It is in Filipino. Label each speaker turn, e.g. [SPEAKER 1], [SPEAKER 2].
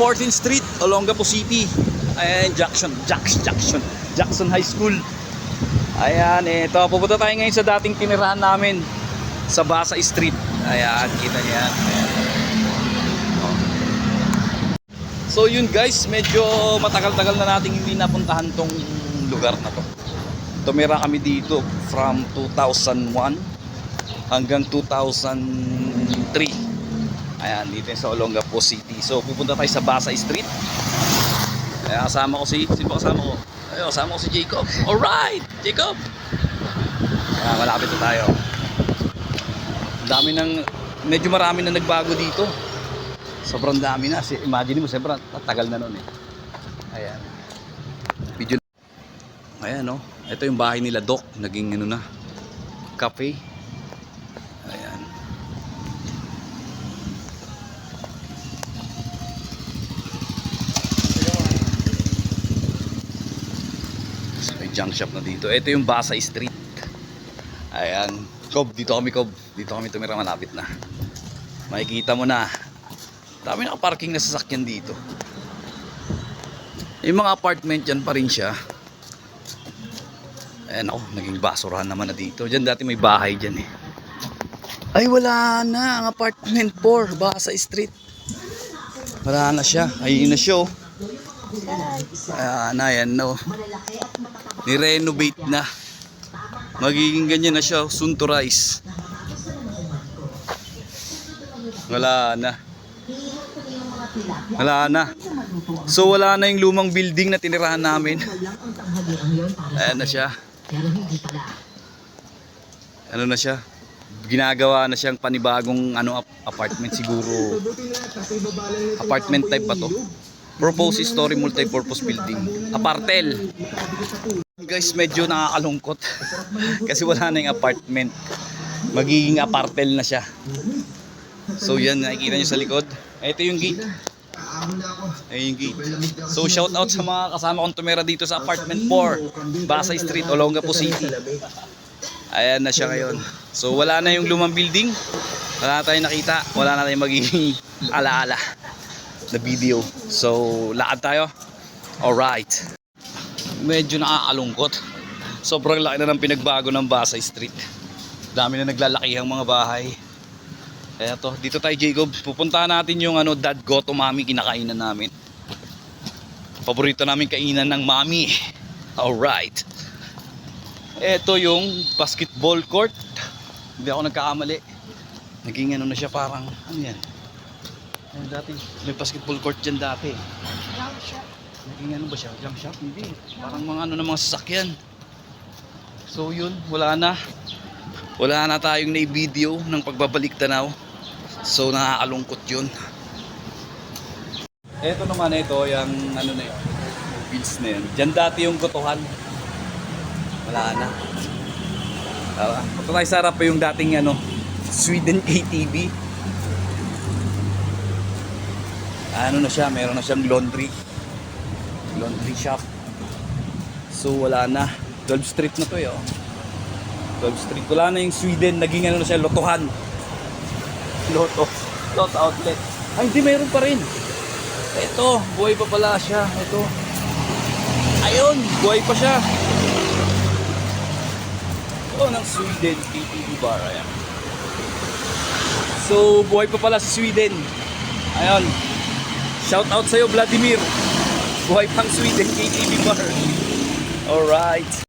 [SPEAKER 1] 14th Street, Olongapo City. Ayan, Jackson High School. Ayan, ito. Pupunta tayo ngayon sa dating tinirahan namin sa Basa Street. Ayan, kita niyo yan. Ayan. Oh. So yun guys, medyo matagal-tagal na nating hindi napuntahan tong lugar na to. Tumira kami dito from 2001 hanggang 2003. Ayan, dito sa Olongapo City. So pupunta tayo sa Basa Street. Ayan, kasama ko sino ba kasama ko? Ayun, kasama ko si Jacob. Alright, Jacob. Ayan, malapit na tayo. Medyo marami na nagbago dito. Sobrang dami na. Imagine mo, sobrang tatagal na nun eh. Ayan. Video. Ayan, no. Ito yung bahay nila, Doc. Naging ano na, cafe. Ayan. May junk shop na dito. Ito yung Basa Street. Ayan. Cob, dito kami tumira, malapit na. Makikita mo na. Dami na parking na sasakyan dito. Yung mga apartment yan pa rin siya. Ayan ako, naging basurahan naman na dito. Diyan dati may bahay dyan eh. Ay wala na, ang apartment 4, Basa Street. Wala na siya, ayun na siya oh. Ayan no. Ni-renovate na. Magiging ganyan na siya, soon to rise. Wala na. So wala na yung lumang building na tinirahan namin. Ayan na siya. Ano na siya? Ginagawa na siyang panibagong apartment siguro. Apartment type pa to. Proposed story multi-purpose building. Apartel. Guys, medyo nakakalungkot. Kasi wala na yung apartment. Magiging apartel na siya. So yan, nakikita nyo sa likod. Ito yung gate. Ayun yung gate. So shout out sa mga kasama kong tumira dito sa apartment 4, Basa Street, Olongapo City. Ayan na siya ngayon. So wala na yung lumang building. Wala na tayong nakita. Wala na tayong magiging alaala na video. So lakad tayo. Alright. Medyo nakakalungkot. Sobrang laki na ng pinagbago ng Basa Street. Dami na naglalakihang mga bahay. Kaya to, dito tayo Jacob. Pupuntahan natin yung Dad Goto Mami kinakainan namin. Paborito namin kainan ng Mami. Alright. Ito yung basketball court. Hindi ako nagkakamali. Naging na siya parang yan. Dati may basketball court dyan dati. Jump shop. Naging ba siya? Jump shop? Hindi. Parang mga ng mga sasakyan. So yun, wala na. Wala na tayong na-video ng pagbabalik tanaw. So nakakalungkot yun. Ito naman yung na yun. Mobiles na yun. Diyan dati yung gotohan. Wala na. Ito tayo sa harap pa yung dating Sweden KTV. Ano na siya, meron na siyang laundry shop. So wala na. 12th Street na to eh. 12th Street. Wala na yung Sweden. Naging na siya, lotohan. Loto outlet. Ay, hindi, meron pa rin. Ito, buhay pa pala siya. Ito. Ayun, buhay pa siya. Ito ng Sweden KTV bar. Ayan. So, buhay pa pala si Sweden. Ayun. Shout out sa'yo, Vladimir. Buhay pang Sweden KTV bar. Alright.